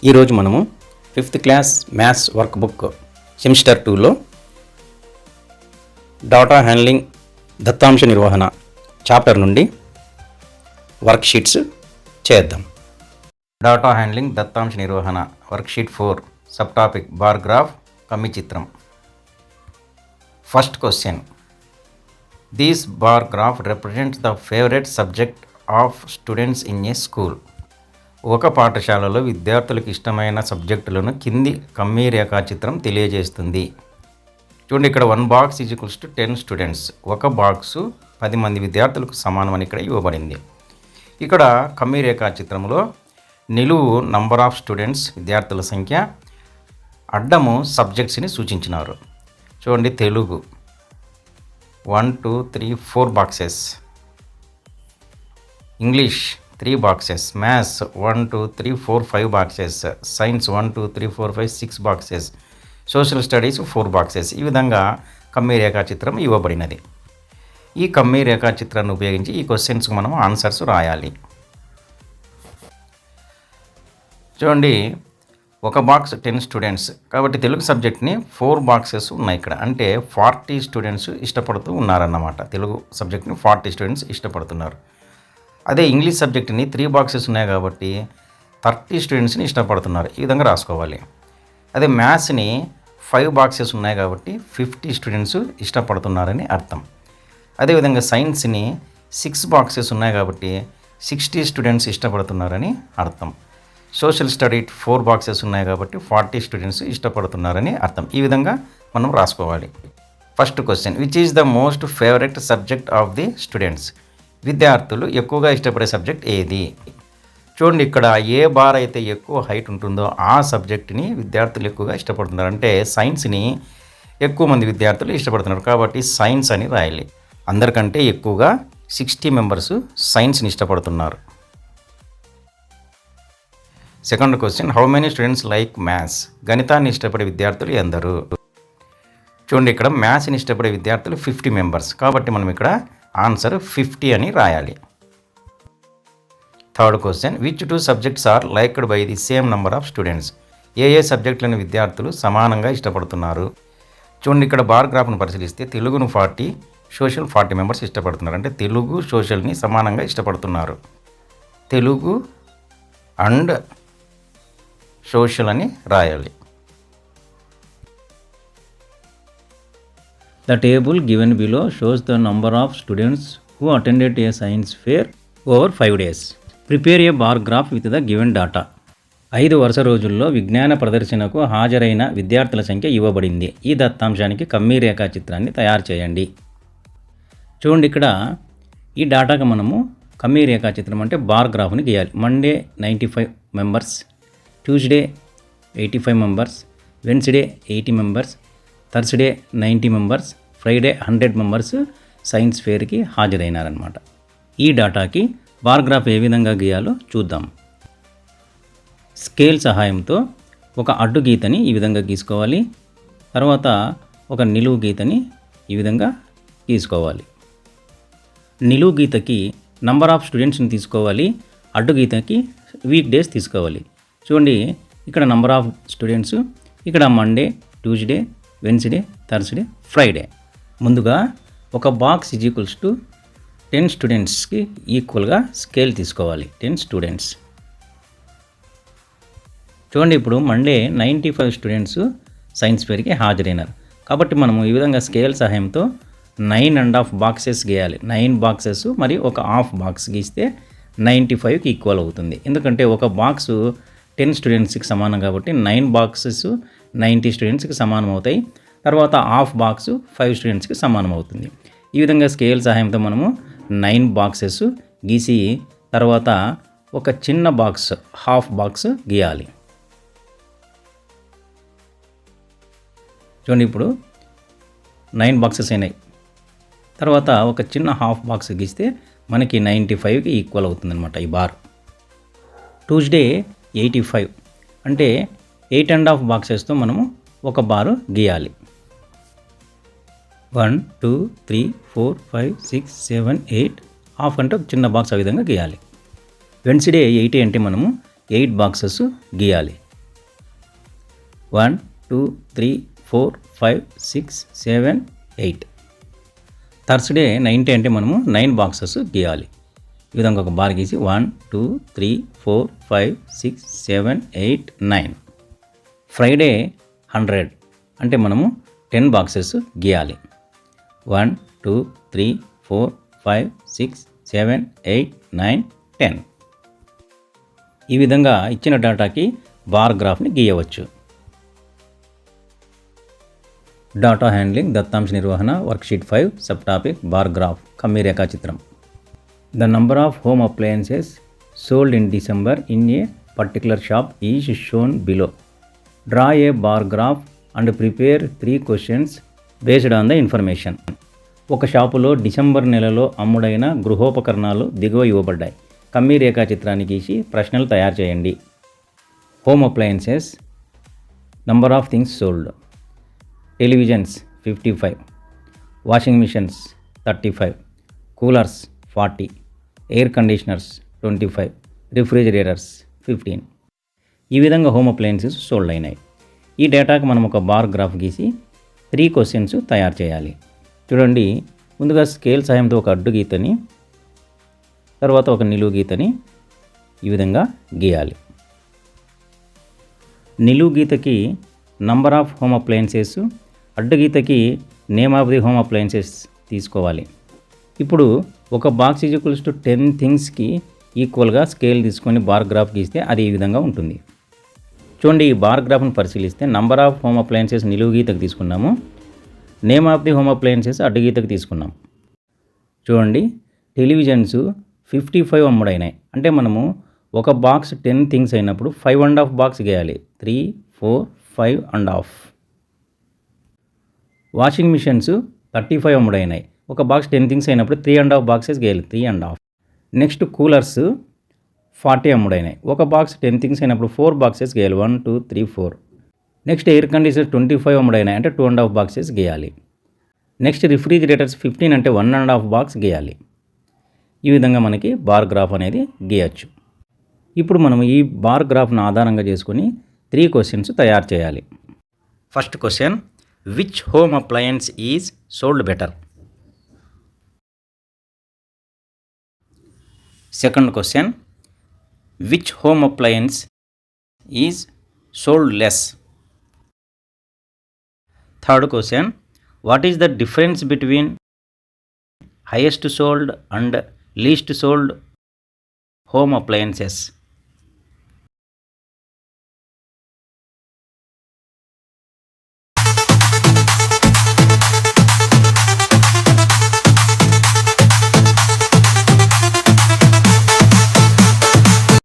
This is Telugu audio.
ఈరోజు మనము 5th class maths workbook semester 2లో డాటా హ్యాండ్లింగ్ దత్తాంశ నిర్వహణ చాప్టర్ నుండి వర్క్షీట్స్ చేద్దాం. డాటా హ్యాండ్లింగ్ దత్తాంశ నిర్వహణ worksheet 4 subtopic bar graph కమ్మి చిత్రం. First question, this bar graph represents the favourite subject of students in a school. ఒక పాఠశాలలో విద్యార్థులకు ఇష్టమైన సబ్జెక్టులను కింది కమ్మీ రేఖాచిత్రం తెలియజేస్తుంది. చూడండి, ఇక్కడ 1 box is equals to 10 students. ఒక బాక్సు 10 మంది విద్యార్థులకు సమానమని ఇక్కడ ఇవ్వబడింది. ఇక్కడ కమ్మీ రేఖాచిత్రంలో నిలువు నంబర్ ఆఫ్ స్టూడెంట్స్ విద్యార్థుల సంఖ్య, అడ్డము సబ్జెక్ట్స్ని సూచించినారు. చూడండి, Telugu 1 2 3 4 boxes, English 3 boxes, maths 1 2 3 4 5 boxes, science 1 2 3 4 5 6 boxes, social studies 4 boxes. ఈ విధంగా కమ్మీ రేఖాచిత్రం ఇవ్వబడినది. ఈ కమ్మీ రేఖాచిత్రాన్ని ఉపయోగించి ఈ క్వశ్చన్స్కి మనం ఆన్సర్స్ రాయాలి. చూడండి, ఒక బాక్స్ 10 స్టూడెంట్స్ కాబట్టి తెలుగు సబ్జెక్ట్ని 4 బాక్సెస్ ఉన్నాయి ఇక్కడ. అంటే 40 స్టూడెంట్స్ ఇష్టపడుతూ ఉన్నారన్నమాట. తెలుగు సబ్జెక్ట్ని 40 స్టూడెంట్స్ ఇష్టపడుతున్నారు. అదే ఇంగ్లీష్ సబ్జెక్ట్ని 3 బాక్సెస్ ఉన్నాయి కాబట్టి 30 స్టూడెంట్స్ని ఇష్టపడుతున్నారు. ఈ విధంగా రాసుకోవాలి. అదే మ్యాథ్స్ని 5 బాక్సెస్ ఉన్నాయి కాబట్టి 50 స్టూడెంట్స్ ఇష్టపడుతున్నారని అర్థం. అదేవిధంగా సైన్స్ని 6 బాక్సెస్ ఉన్నాయి కాబట్టి 60 స్టూడెంట్స్ ఇష్టపడుతున్నారని అర్థం. సోషల్ స్టడీ 4 బాక్సెస్ ఉన్నాయి కాబట్టి 40 స్టూడెంట్స్ ఇష్టపడుతున్నారని అర్థం. ఈ విధంగా మనం రాసుకోవాలి. First question, which is the most favourite subject of the students. విద్యార్థులు ఎక్కువగా ఇష్టపడే సబ్జెక్ట్ ఏది? చూడండి, ఇక్కడ ఏ బార్ అయితే ఎక్కువ హైట్ ఉంటుందో ఆ సబ్జెక్ట్ని విద్యార్థులు ఎక్కువగా ఇష్టపడుతున్నారు. అంటే సైన్స్ని ఎక్కువ మంది విద్యార్థులు ఇష్టపడుతున్నారు కాబట్టి సైన్స్ అని రాయాలి. అందరికంటే ఎక్కువగా 60 మెంబర్స్ సైన్స్ని ఇష్టపడుతున్నారు. Second question, how many students like maths. గణితాన్ని ఇష్టపడే విద్యార్థులు ఎందరు? చూడండి, ఇక్కడ మ్యాథ్స్ని ఇష్టపడే విద్యార్థులు 50 మెంబర్స్ కాబట్టి మనం ఇక్కడ ఆన్సర్ 50 అని రాయాలి. Third question, which 2 subjects are liked by the same number of students. ఏ సబ్జెక్టులను విద్యార్థులు సమానంగా ఇష్టపడుతున్నారు? చూడండి, ఇక్కడ బార్ గ్రాఫ్ను పరిశీలిస్తే తెలుగును 40, సోషల్ 40 మెంబర్స్ ఇష్టపడుతున్నారు. అంటే తెలుగు సోషల్ని సమానంగా ఇష్టపడుతున్నారు. తెలుగు అండ్ సోషల్ అని రాయాలి. The table given below shows the number of students who attended a science fair over 5 days. Prepare a bar graph with the given data. 5 వరుస రోజుల్లో విజ్ఞాన ప్రదర్శనకు హాజరైన విద్యార్థుల సంఖ్య ఇవ్వబడింది. ఈ దత్తాంశానికి కమ్మీ రేఖాచిత్రాన్ని తయారు చేయండి. చూడండి, ఇక్కడ ఈ డాటాకు మనము కమ్మీ రేఖాచిత్రం అంటే బార్ గ్రాఫ్ని గీయాలి. Monday 95 members, Tuesday 85 members, Wednesday 80 members, Thursday 90 members, Friday 100 members science ఫేర్కి హాజరైనారనమాట. ఈ డాటాకి బార్ గ్రాఫ్ ఏ విధంగా గీయాలో చూద్దాం. స్కేల్ సహాయంతో ఒక అడ్డు గీతని ఈ విధంగా గీసుకోవాలి. తర్వాత ఒక నిలువు గీతని ఈ విధంగా గీసుకోవాలి. నిలువు గీతకి నంబర్ ఆఫ్ స్టూడెంట్స్ని తీసుకోవాలి. అడ్డు గీతకి వీక్ డేస్ తీసుకోవాలి. చూడండి, ఇక్కడ నంబర్ ఆఫ్ స్టూడెంట్స్, ఇక్కడ Monday, Tuesday, Wednesday, Thursday, Friday. ముందుగా ఒక బాక్స్ ఈజ్ ఈక్వల్స్ టు 10 స్టూడెంట్స్కి ఈక్వల్గా స్కేల్ తీసుకోవాలి. 10 స్టూడెంట్స్. చూడండి, ఇప్పుడు మండే 95 స్టూడెంట్స్ సైన్స్ ఫేర్కి హాజరైనారు కాబట్టి మనము ఈ విధంగా స్కేల్ సహాయంతో 9.5 బాక్సెస్ గీయాలి. 9 బాక్సెస్ మరియు ఒక హాఫ్ బాక్స్ గీస్తే 95కి ఈక్వల్ అవుతుంది. ఎందుకంటే ఒక బాక్సు 10 స్టూడెంట్స్కి సమానం కాబట్టి 9 బాక్సెస్ 90 స్టూడెంట్స్కి సమానం అవుతాయి. తర్వాత హాఫ్ బాక్స్ 5 స్టూడెంట్స్కి సమానం అవుతుంది. ఈ విధంగా స్కేల్ సహాయంతో మనము 9 బాక్సెస్ గీసి తర్వాత ఒక చిన్న బాక్స్ హాఫ్ బాక్స్ గీయాలి. చూడండి, ఇప్పుడు 9 బాక్సెస్ అయినాయి. తర్వాత ఒక చిన్న హాఫ్ బాక్స్ గీస్తే మనకి 95కి ఈక్వల్ అవుతుందన్నమాట ఈ బార్. ట్యూస్డే 85 అంటే 8.5 బాక్సెస్తో మనము ఒక బారు గీయాలి. 1 2 3 4 5 6 7 8 హాఫ్ అంటే ఒక చిన్న బాక్స్ ఆ విధంగా గీయాలి. వెన్స్డే 80 అంటే మనము 8 బాక్సెస్ గీయాలి. 1 2 3 4 5 6 7 8. థర్స్డే 90 అంటే మనము 9 బాక్సెస్ గీయాలి. ఈ విధంగా ఒక బార్ గీసి 1 2 3 4 5 6 7 8 9. ఫ్రైడే 100 అంటే మనము 10 బాక్సెస్ గీయాలి. 1 2 3 4 5 6 7 8 9 10. ఈ విధంగా ఇచ్చిన డేటాకి బార్ గ్రాఫ్ని గీయవచ్చు. డాటా హ్యాండ్లింగ్ దత్తాంశ నిర్వహణ worksheet 5 subtopic bar graph కమ్మీ రేఖాచిత్రం. The number of home appliances sold in December in a particular shop is shown below. Draw a bar graph and prepare 3 questions based on the information. ఒక షాపులో డిసెంబర్ నెలలో అమ్ముడైన గృహోపకరణాలు దిగువ ఇవ్వబడ్డాయి. కమ్మీ రేఖాచిత్రాన్ని గీసి ప్రశ్నలు తయారు చేయండి. Home appliances number of things sold. Televisions 55, washing machines 35, coolers 40, air conditioners 25, refrigerators 15. ఈ విధంగా హోమ్ అప్లయన్సెస్ సోల్డ్ అయినాయి. ఈ డేటాకు మనం ఒక బార్ గ్రాఫ్ గీసి 3 క్వశ్చన్స్ తయారు చేయాలి. చూడండి, ముందుగా స్కేల్ సాయంతో ఒక అడ్డు గీతని, తర్వాత ఒక నిలువు గీతని ఈ విధంగా గీయాలి. నిలువు గీతకి నంబర్ ఆఫ్ హోమ్ అప్లయన్సెస్, అడ్డు గీతకి name of the home appliances తీసుకోవాలి. ఇప్పుడు ఒక బాక్స్ ఈజ్ ఈక్వల్స్ టు 10 థింగ్స్కి ఈక్వల్గా స్కేల్ తీసుకొని బార్ గ్రాఫ్ గీస్తే అది ఈ విధంగా ఉంటుంది. చూడండి, ఈ బార్ గ్రాఫ్ను పరిశీలిస్తే నంబర్ ఆఫ్ హోమ్ అప్లయన్సెస్ నిలువు గీతకు తీసుకున్నాము, name of the home appliances అడ్డు గీతకు తీసుకున్నాం. చూడండి, టెలివిజన్స్ 55 అమ్ముడైనాయి. అంటే మనము ఒక బాక్స్ 10 థింగ్స్ అయినప్పుడు 5.5 బాక్స్ గీయాలి. 3 4 5.5. Washing machines 35 అమ్ముడైనాయి. ఒక బాక్స్ 10 థింగ్స్ అయినప్పుడు 3.5 బాక్సెస్ గేయాలి. 3.5. Next coolers 40 అమ్ముడైనాయి. ఒక బాక్స్ 10 థింగ్స్ అయినప్పుడు 4 బాక్సెస్ గేయాలి. 1 2 3 4. Next air conditioner 25 అమ్ముడైనాయి. అంటే 2.5 బాక్సెస్ గేయాలి. నెక్స్ట్ రిఫ్రిజిరేటర్స్ 15 అంటే 1.5 బాక్స్ గేయాలి. ఈ విధంగా మనకి బార్ గ్రాఫ్ అనేది గీయచ్చు. ఇప్పుడు మనం ఈ బార్ గ్రాఫ్ను ఆధారంగా చేసుకొని 3 క్వశ్చన్స్ తయారు చేయాలి. First question, which home appliance is sold better? Second question, which home appliance is sold less? Third question, what is the difference between highest sold and least sold home appliances?